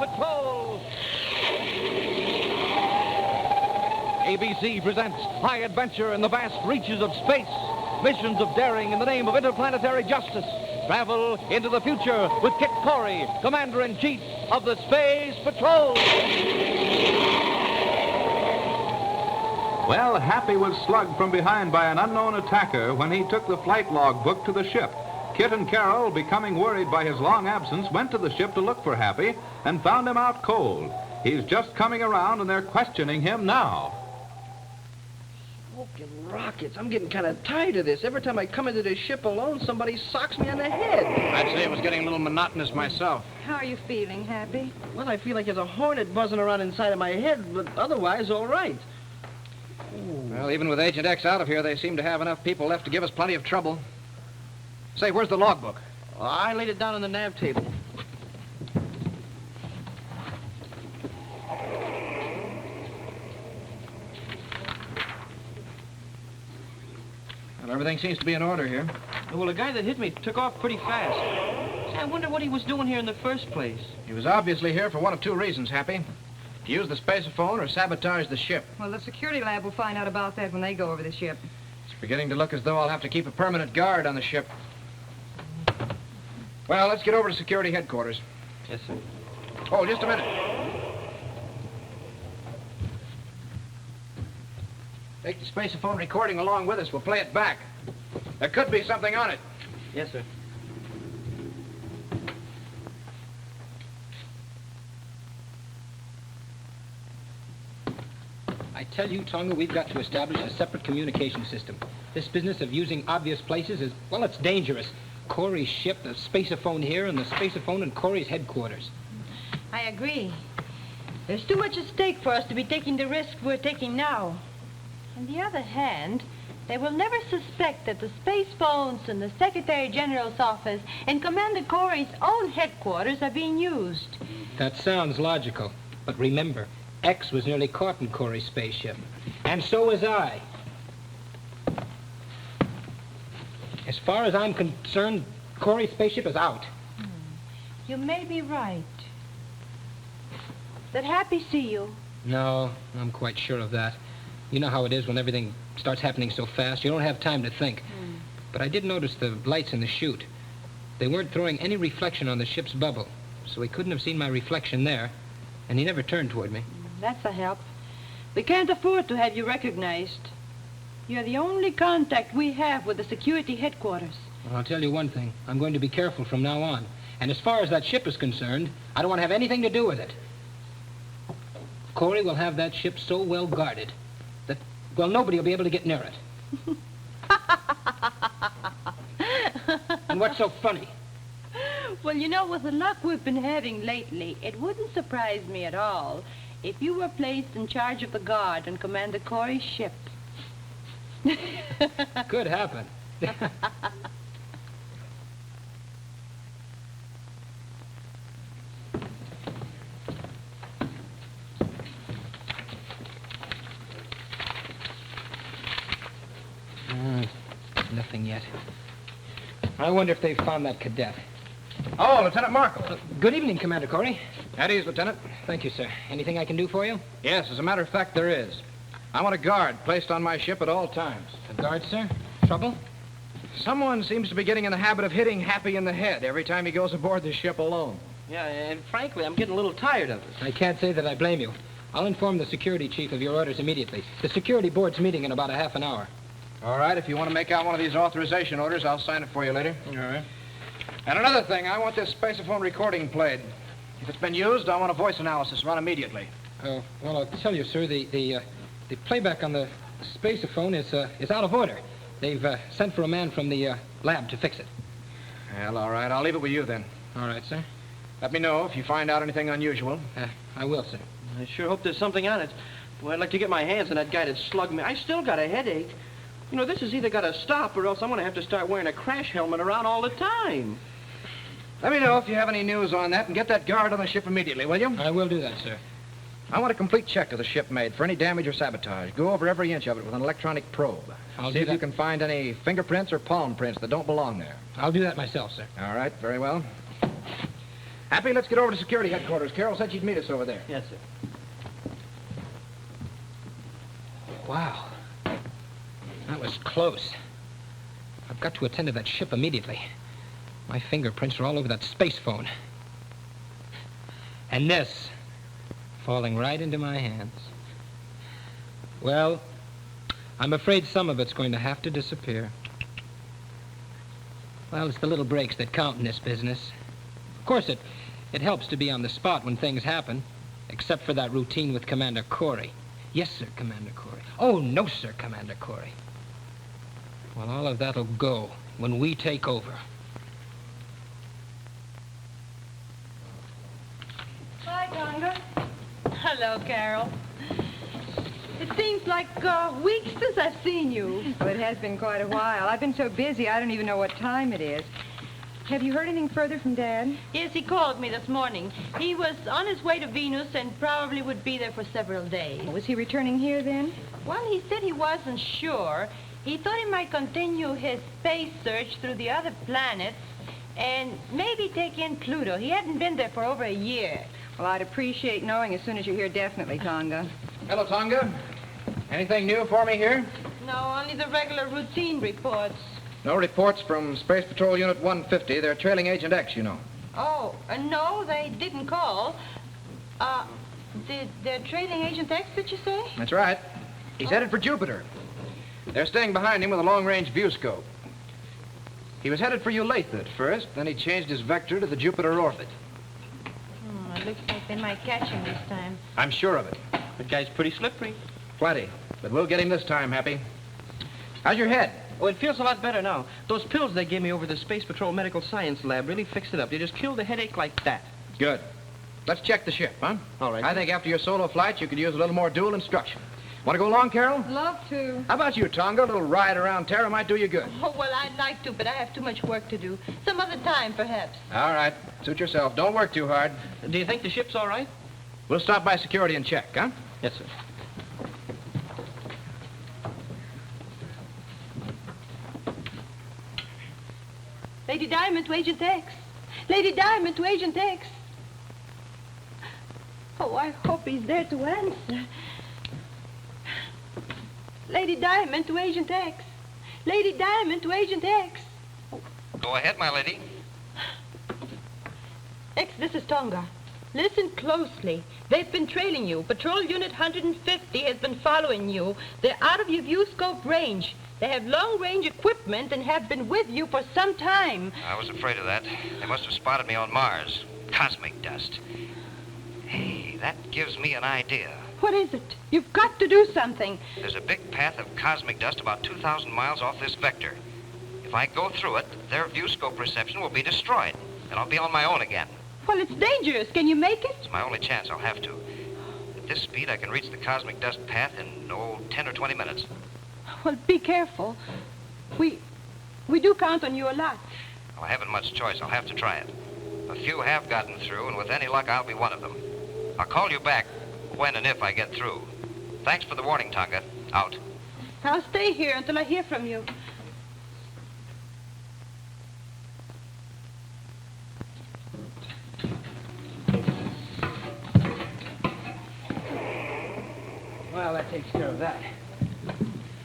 Patrol. KABC presents High Adventure in the Vast Reaches of Space. Missions of daring in the name of interplanetary justice. Travel into the future with Kit Corey, Commander-in-Chief of the Space Patrol. Well, Happy was slugged from behind by an unknown attacker when he took the flight log book to the ship. Kit and Carol, becoming worried by his long absence, went to the ship to look for Happy and found him out cold. He's just coming around and they're questioning him now. Smoking rockets. I'm getting kind of tired of this. Every time I come into this ship alone, somebody socks me on the head. I'd say it was getting a little monotonous myself. How are you feeling, Happy? Well, I feel like there's a hornet buzzing around inside of my head, but otherwise, all right. Well, even with Agent X out of here, they seem to have enough people left to give us plenty of trouble. Say, where's the logbook? I laid it down on the nav table. Well, everything seems to be in order here. Well, the guy that hit me took off pretty fast. I wonder what he was doing here in the first place. He was obviously here for one of two reasons, Happy. To use the spaceophone or sabotage the ship. Well, the security lab will find out about that when they go over the ship. It's beginning to look as though I'll have to keep a permanent guard on the ship. Well, let's get over to security headquarters. Yes, sir. Oh, just a minute. Take the spaceophone recording along with us. We'll play it back. There could be something on it. Yes, sir. I tell you, Tonga, we've got to establish a separate communication system. This business of using obvious places is, well, it's dangerous. Corey's ship, the spaceophone here, and the spaceophone in Corey's headquarters. I agree. There's too much at stake for us to be taking the risk we're taking now. On the other hand, they will never suspect that the space phones in the Secretary General's office and Commander Corey's own headquarters are being used. That sounds logical. But remember, X was nearly caught in Corey's spaceship. And so was I. As far as I'm concerned, Corey's spaceship is out. You may be right. Did Happy see you? No, I'm quite sure of that. You know how it is when everything starts happening so fast. You don't have time to think. But I did notice the lights in the chute. They weren't throwing any reflection on the ship's bubble, so he couldn't have seen my reflection there, and he never turned toward me. That's a help. We can't afford to have you recognized. You're the only contact we have with the security headquarters. Well, I'll tell you one thing. I'm going to be careful from now on. And as far as that ship is concerned, I don't want to have anything to do with it. Corey will have that ship so well guarded that, well, nobody will be able to get near it. And what's so funny? Well, you know, with the luck we've been having lately, it wouldn't surprise me at all if you were placed in charge of the guard on Commander Corey's ship. Could happen. Nothing yet. I wonder if they've found that cadet. Oh, Lieutenant Markle. Good evening, Commander Corey. At ease, Lieutenant. Thank you, sir. Anything I can do for you? Yes, as a matter of fact, there is. I want a guard placed on my ship at all times. A guard, sir? Trouble? Someone seems to be getting in the habit of hitting Happy in the head every time he goes aboard the ship alone. Yeah, and frankly, I'm getting a little tired of it. I can't say that I blame you. I'll inform the security chief of your orders immediately. The security board's meeting in about a half an hour. All right, if you want to make out one of these authorization orders, I'll sign it for you later. All right. And another thing, I want this spaceophone recording played. If it's been used, I want a voice analysis run immediately. Well, I'll tell you, sir, the playback on the spaceophone is out of order. They've sent for a man from the lab to fix it. Well, all right, I'll leave it with you then. All right, sir. Let me know if you find out anything unusual. I will, sir. I sure hope there's something on it. Boy, I'd like to get my hands on that guy that slugged me. I still got a headache. You know, this has either got to stop or else I'm going to have to start wearing a crash helmet around all the time. Let me know if you have any news on that and get that guard on the ship immediately, will you? I will do that, sir. I want a complete check of the ship made for any damage or sabotage. Go over every inch of it with an electronic probe. I'll see do if you that. can find any fingerprints or palm prints that don't belong there. I'll do that myself, sir. All right, very well. Happy, let's get over to security headquarters. Carol said she'd meet us over there. Yes, sir. Wow. That was close. I've got to attend to that ship immediately. My fingerprints are all over that space phone. And this, falling right into my hands. Well, I'm afraid some of it's going to have to disappear. Well, it's the little breaks that count in this business. Of course, it helps to be on the spot when things happen, except for that routine with Commander Corey. Yes, sir, Commander Corey. Oh, no, sir, Commander Corey. Well, all of that'll go when we take over. Hi, Tonga. Hello, Carol. It seems like weeks since I've seen you. Well, it has been quite a while. I've been so busy, I don't even know what time it is. Have you heard anything further from Dad? Yes, he called me this morning. He was on his way to Venus and probably would be there for several days. Was he returning here then? Well, he said he wasn't sure. He thought he might continue his space search through the other planets and maybe take in Pluto. He hadn't been there for over a year. Well, I'd appreciate knowing as soon as you're here, definitely, Tonga. Hello, Tonga. Anything new for me here? No, only the regular routine reports. No reports from Space Patrol Unit 150. They're trailing Agent X, you know. Oh, no, they didn't call. They're trailing Agent X, did you say? That's right. He's headed for Jupiter. They're staying behind him with a long-range view scope. He was headed for Ulathe at first, then he changed his vector to the Jupiter orbit. It looks like they might catch him this time. I'm sure of it. The guy's pretty slippery. Plenty. But we'll get him this time, Happy. How's your head? Oh, it feels a lot better now. Those pills they gave me over the Space Patrol Medical Science Lab really fixed it up. They just killed the headache like that. Good. Let's check the ship, huh? All right. I think after your solo flight, you could use a little more dual instruction. Want to go along, Carol? Love to. How about you, Tonga? A little ride around Terra might do you good. Oh, well, I'd like to, but I have too much work to do. Some other time, perhaps. All right. Suit yourself. Don't work too hard. Do you think the ship's all right? We'll stop by security and check, huh? Yes, sir. Lady Diamond to Agent X. Lady Diamond to Agent X. Oh, I hope he's there to answer. Lady Diamond to Agent X. Lady Diamond to Agent X. Go ahead, my lady. X, this is Tonga. Listen closely. They've been trailing you. Patrol Unit 150 has been following you. They're out of your view scope range. They have long-range equipment and have been with you for some time. I was afraid of that. They must have spotted me on Mars. Cosmic dust. Hey, that gives me an idea. What is it? You've got to do something. There's a big path of cosmic dust about 2,000 miles off this vector. If I go through it, their viewscope reception will be destroyed, and I'll be on my own again. Well, it's dangerous. Can you make it? It's my only chance. I'll have to. At this speed, I can reach the cosmic dust path in, 10 or 20 minutes. Well, be careful. We do count on you a lot. Well, I haven't much choice. I'll have to try it. A few have gotten through, and with any luck, I'll be one of them. I'll call you back when and if I get through. Thanks for the warning, Tonga. Out. I'll stay here until I hear from you. Well, that takes care of that.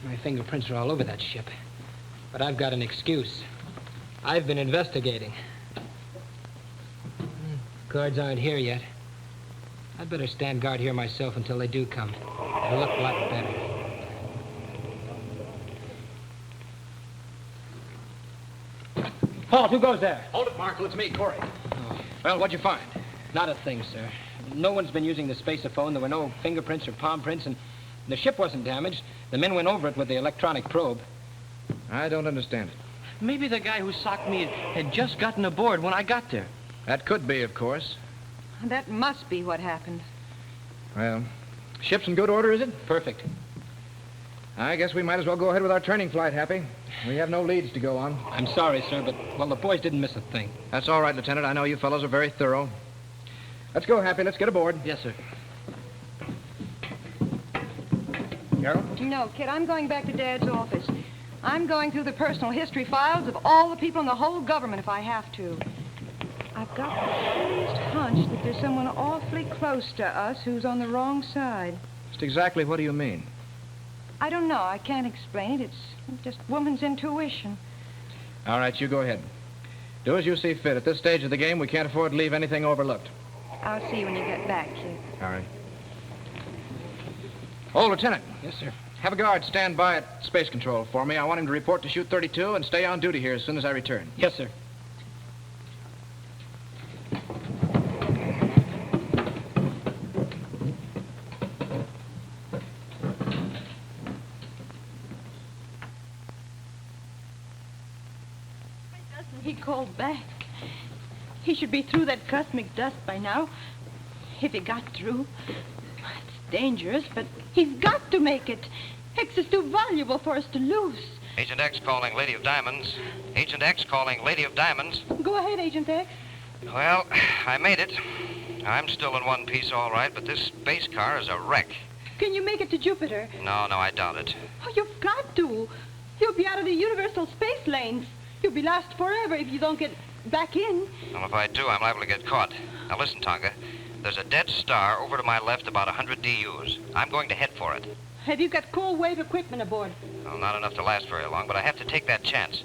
My fingerprints are all over that ship. But I've got an excuse. I've been investigating. Guards aren't here yet. I'd better stand guard here myself until they do come. It'll look a lot better. Halt, who goes there? Hold it, Marshal. It's me, Corey. Oh. Well, what'd you find? Not a thing, sir. No one's been using the spaceophone. There were no fingerprints or palm prints, and the ship wasn't damaged. The men went over it with the electronic probe. I don't understand it. Maybe the guy who socked me had just gotten aboard when I got there. That could be, of course. That must be what happened. Well, ship's in good order, is it? Perfect. I guess we might as well go ahead with our training flight, Happy. We have no leads to go on. I'm sorry, sir, but, well, the boys didn't miss a thing. That's all right, Lieutenant. I know you fellows are very thorough. Let's go, Happy. Let's get aboard. Yes, sir. Carol? No, kid, I'm going back to Dad's office. I'm going through the personal history files of all the people in the whole government if I have to. I've got the silliest hunch that there's someone awfully close to us who's on the wrong side. Just exactly what do you mean? I don't know. I can't explain it. It's just woman's intuition. All right, you go ahead. Do as you see fit. At this stage of the game, we can't afford to leave anything overlooked. I'll see you when you get back, Kit. All right. Oh, Lieutenant. Yes, sir. Have a guard stand by at Space Control for me. I want him to report to Chute 32 and stay on duty here as soon as I return. Yes, sir. Why doesn't he call back? He should be through that cosmic dust by now. If he got through. It's dangerous, but he's got to make it. X is too valuable for us to lose. Agent X calling Lady of Diamonds. Agent X calling Lady of Diamonds. Go ahead, Agent X. Well, I made it. I'm still in one piece, all right, but this space car is a wreck. Can you make it to Jupiter? No, I doubt it. Oh, you've got to. You'll be out of the universal space lanes. You'll be lost forever if you don't get back in. Well, if I do, I'm liable to get caught. Now, listen, Tonga. There's a dead star over to my left about 100 DUs. I'm going to head for it. Have you got cold wave equipment aboard? Well, not enough to last very long, but I have to take that chance.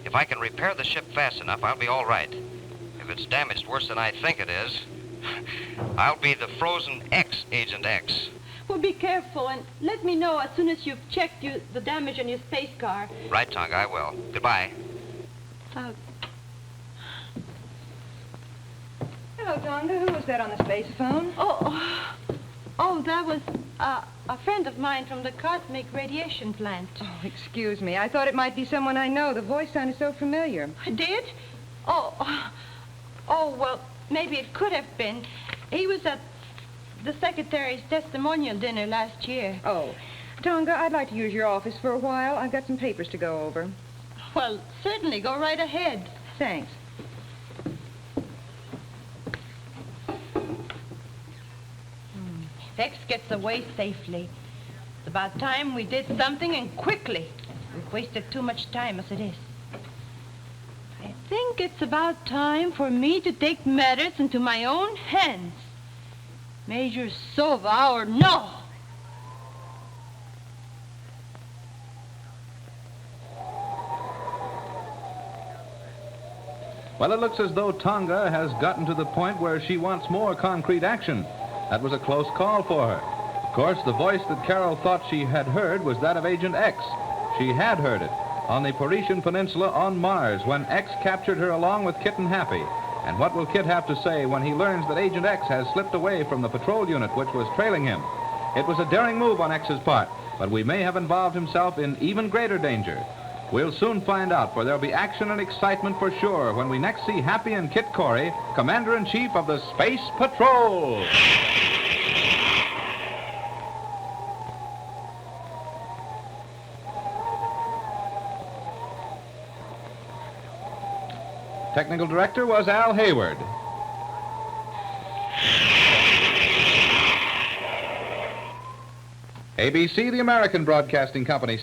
If I can repair the ship fast enough, I'll be all right. If it's damaged worse than I think it is, I'll be the frozen Agent X. Well, be careful and let me know as soon as you've checked the damage on your space car. Right, Tonga, I will. Goodbye. Hello, Tonga. Who was that on the space phone? Oh, that was a friend of mine from the cosmic radiation plant. Oh, excuse me. I thought it might be someone I know. The voice sounded so familiar. Did? Oh, well, maybe it could have been. He was at the secretary's testimonial dinner last year. Oh. Tonga, I'd like to use your office for a while. I've got some papers to go over. Well, certainly. Go right ahead. Thanks. If X gets away safely. It's about time we did something, and quickly. We've wasted too much time as it is. I think it's about time for me to take matters into my own hands. Major Sova or no! Well, it looks as though Tonga has gotten to the point where she wants more concrete action. That was a close call for her. Of course, the voice that Carol thought she had heard was that of Agent X. She had heard it on the Parisian Peninsula on Mars when X captured her along with Kit and Happy. And what will Kit have to say when he learns that Agent X has slipped away from the patrol unit which was trailing him? It was a daring move on X's part, but we may have involved himself in even greater danger. We'll soon find out, for there'll be action and excitement for sure when we next see Happy and Kit Corey, Commander-in-Chief of the Space Patrol. Technical director was Al Hayward. ABC, the American Broadcasting Company.